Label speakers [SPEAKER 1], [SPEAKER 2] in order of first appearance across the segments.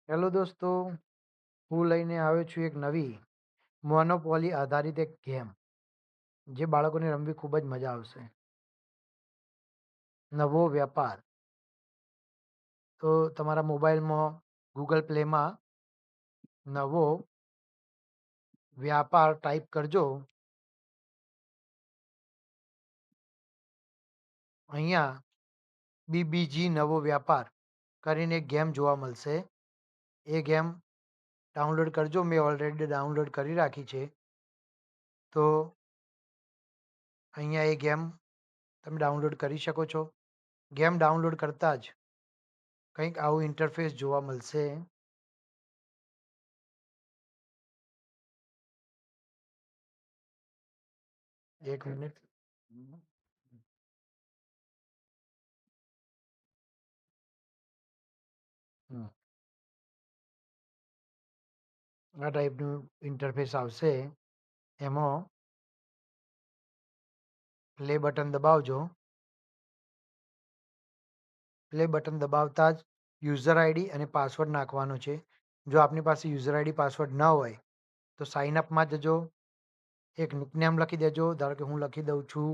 [SPEAKER 1] Hello દોસ્તો, હું લઈને આવ્યો છું એક નવી મોનોપોલી આધારિત એક ગેમ જે બાળકોને રમવી ખૂબ જ મજા આવશે. નવો વ્યાપાર. તો તમારા મોબાઈલમાં ગૂગલ પ્લેમાં નવો વ્યાપાર ટાઈપ કરજો. અહીંયા બીબીજી નવો વ્યાપાર કરીને એક ગેમ જોવા મળશે. એ ગેમ ડાઉનલોડ કરજો. મેં ઓલરેડી ડાઉનલોડ કરી રાખી છે. તો અહીંયા એ ગેમ તમે ડાઉનલોડ કરી શકો છો. ગેમ ડાઉનલોડ કરતાં જ કંઈક આવું ઇન્ટરફેસ જોવા મળશે. એક મિનિટ. આ ટાઈપનું ઇન્ટરફેસ આવશે. એમાં પ્લે બટન દબાવજો. પ્લે બટન દબાવતા જ યુઝર આઈડી અને પાસવર્ડ નાખવાનો છે. જો આપની પાસે યુઝર આઈડી પાસવર્ડ ન હોય તો સાઇન અપમાં જજો. એક નિકનેમ લખી દેજો. ધારો કે હું લખી દઉં છું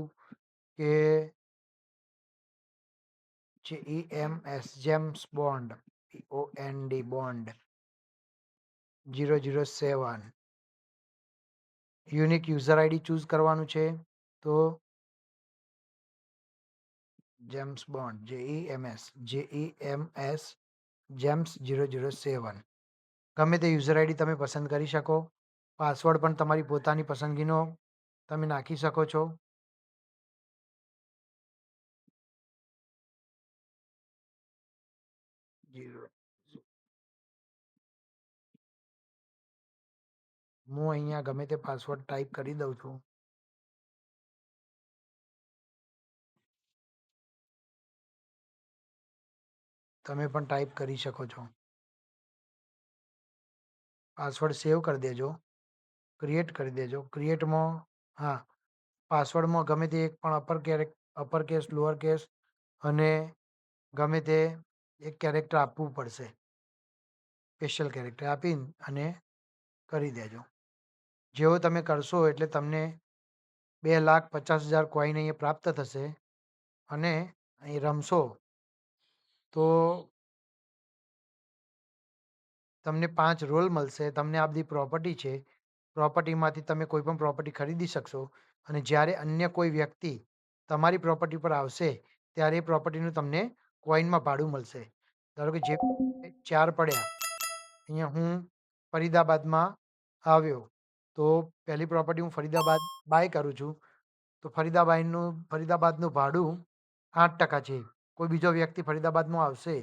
[SPEAKER 1] કે JEMS James bond BOND bond 007. Unique user ID choose કરવાનું છે. તો જેમ્સ બોન્ડ JEMS જેમ્સ 007 ગમે તે યુઝર આઈડી તમે પસંદ કરી શકો. પાસવર્ડ પણ તમારી પોતાની પસંદગીનો તમે નાખી શકો છો. હું અહીંયા ગમે તે પાસવર્ડ ટાઈપ કરી દઉં છું. તમે પણ ટાઈપ કરી શકો છો. પાસવર્ડ સેવ કરી દેજો. ક્રિએટ કરી દેજો. ક્રિએટમાં પાસવર્ડમાં ગમે તે એક પણ અપર કેસ લોઅર કેસ અને ગમે તે એક કેરેક્ટર આપવું પડશે. સ્પેશિયલ કેરેક્ટર આપીને અને કરી દેજો. જેવો તમે કરશો એટલે તમને 2,50,000 કોઈન અહીંયા પ્રાપ્ત થશે. અને અહીં રમશો તો તમને 5 રોલ મળશે. તમને આ બધી પ્રોપર્ટી છે. પ્રોપર્ટીમાંથી તમે કોઈ પણ પ્રોપર્ટી ખરીદી શકશો. અને જ્યારે અન્ય કોઈ વ્યક્તિ તમારી પ્રોપર્ટી પર આવશે ત્યારે એ પ્રોપર્ટીનું તમને કોઈનમાં ભાડું મળશે. ધારો કે જે 4 પડ્યા. અહીંયા હું ફરીદાબાદમાં આવ્યો તો પહેલી પ્રોપર્ટી હું ફરીદાબાદ બાય કરું છું. તો ફરીદાબાદનું ભાડું 8% છે. કોઈ બીજો વ્યક્તિ ફરીદાબાદમાં આવશે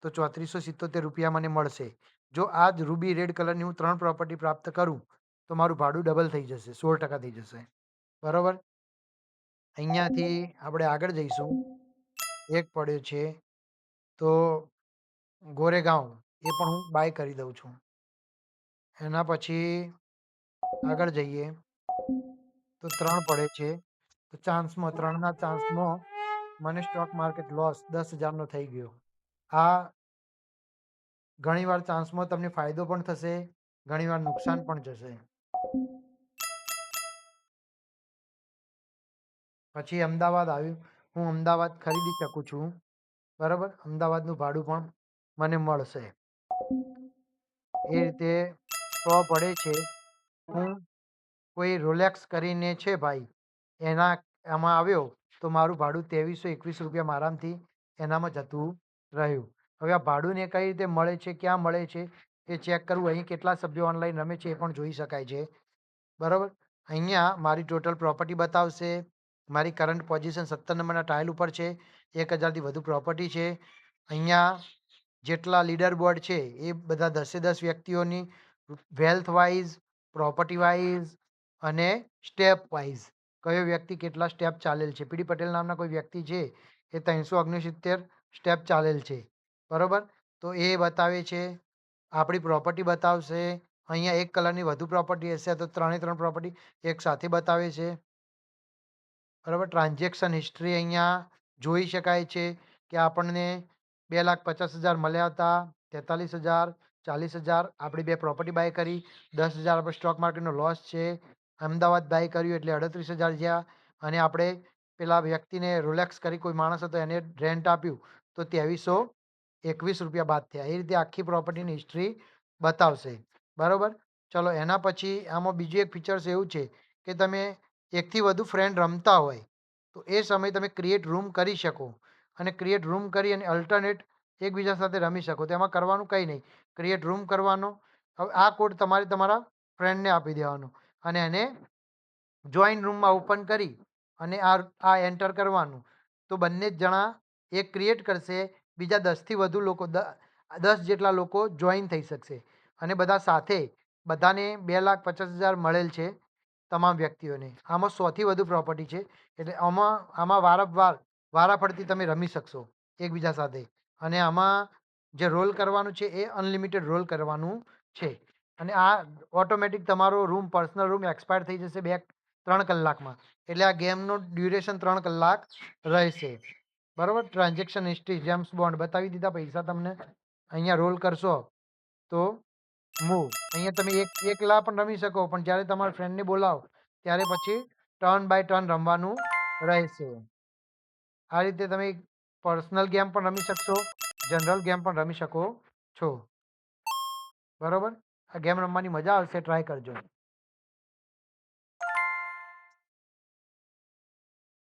[SPEAKER 1] તો 3477 રૂપિયા મને મળશે. જો આ જ રૂબી રેડ કલરની હું 3 પ્રોપર્ટી પ્રાપ્ત કરું તો મારું ભાડું ડબલ થઈ જશે, 16% થઈ જશે. બરાબર. અહીંયાથી આપણે આગળ જઈશું. એક પડ્યો છે તો ગોરેગાંવ એ પણ હું બાય કરી દઉં છું. એના પછી આગળ જઈએ તો 3 પડે છે. તો ત્રણના ચાન્સમાં મને સ્ટોક માર્કેટ લોસ 10,000નો થઈ ગયો. આ ઘણીવાર ચાન્સમાં તમને ફાયદો પણ થશે, ઘણીવાર નુકસાન પણ જશે. પછી અમદાવાદ આવ્યું. હું અમદાવાદ ખરીદી શકું છું. બરાબર. અમદાવાદનું ભાડું પણ મને મળશે. એ રીતે 100 પડે છે. હું કોઈ રોલેક્સ કરીને છે ભાઈ, આમાં આવ્યો તો મારું ભાડું 2321 રૂપિયા આરામથી એનામાં જતું રહ્યું. હવે આ ભાડુંને કઈ રીતે મળે છે, ક્યાં મળે છે એ ચેક કરવું. અહીં કેટલા સભ્યો ઓનલાઈન રમે છે એ પણ જોઈ શકાય છે. બરાબર. અહીંયા મારી ટોટલ પ્રોપર્ટી બતાવશે. મારી કરંટ પોઝિશન 17 નંબરના ટાઇલ ઉપર છે. 1000થી વધુ પ્રોપર્ટી છે. અહીંયા જેટલા લીડર બોર્ડ છે એ બધા 10 વ્યક્તિઓની વેલ્થ વાઇઝ, પ્રોપર્ટી વાઇઝ અને સ્ટેપ વાઇઝ કયો વ્યક્તિ કેટલા સ્ટેપ ચાલેલ છે. પીડી પટેલ નામના કોઈ વ્યક્તિ છે એ 369 સ્ટેપ ચાલેલ છે. બરાબર. તો એ બતાવે છે. આપણી પ્રોપર્ટી બતાવશે. અહીંયા એક કલરની વધુ પ્રોપર્ટી હશે તો 3 પ્રોપર્ટી એક સાથે બતાવે છે. બરાબર. ટ્રાન્ઝેક્શન હિસ્ટ્રી અહીંયા જોઈ શકાય છે કે આપણને 2,50,000 મળ્યા હતા, 43,000, 40,000 આપણે 2 પ્રોપર્ટી બાય કરી, 10,000 આપણે સ્ટોક માર્કેટનો લોસ છે. અમદાવાદ બાય કર્યું એટલે 38,000 જ્યાં અને આપણે પેલા વ્યક્તિને રોલેક્સ કરી કોઈ માણસ હતો એને રેન્ટ આપ્યું તો 2321 રૂપિયા બાદ થયા. એ રીતે આખી પ્રોપર્ટીની હિસ્ટ્રી બતાવશે. બરાબર? ચલો એના પછી આમાં બીજું એક ફીચર્સ એવું છે કે તમે એકથી વધુ ફ્રેન્ડ રમતા હોય તો એ સમયે તમે ક્રિએટ રૂમ કરી શકો અને ક્રિએટ રૂમ કરી અને અલ્ટરનેટ એકબીજા સાથે રમી શકો. તો એમાં કરવાનું કંઈ નહીં. ક્રિએટ રૂમ કરવાનો. હવે આ કોડ તમારે તમારા ફ્રેન્ડને આપી દેવાનો અને એને જોઈન રૂમમાં ઓપન કરી અને આ એન્ટર કરવાનું. તો બંને જ જણા એક ક્રિએટ કરશે, બીજા 10થી વધુ લોકો 10 જેટલા લોકો જોઈન થઈ શકશે અને બધા સાથે બધાને 2,50,000 મળેલ છે તમામ વ્યક્તિઓને. આમાં 100થી વધુ પ્રોપર્ટી છે એટલે આમાં વારાફરતી તમે રમી શકશો એકબીજા સાથે અને આમાં જે રોલ કરવાનું છે એ અનલિમિટેડ રોલ કરવાનું છે અને આ ઓટોમેટિક તમારો રૂમ પર્સનલ રૂમ એક્સપાયર થઈ જશે 3 કલાકમાં. એટલે આ ગેમનો ડ્યુરેશન 3 કલાક રહેશે. બરાબર? ટ્રાન્ઝેક્શન હિસ્ટ્રી, જેમ્સ બોન્ડ બતાવી દીધા પૈસા તમને. અહીંયા રોલ કરશો તો મૂવ. અહીંયા તમે એકલા પણ રમી શકો પણ જ્યારે તમારા ફ્રેન્ડને બોલાવો ત્યારે પછી ટર્ન બાય ટર્ન રમવાનું રહેશે. આ રીતે તમે પર્સનલ ગેમ પણ રમી શકશો, જનરલ ગેમ પણ રમી શકો છો. બરાબર? આ ગેમ રમવાની મજા આવશે, ટ્રાય કરજો.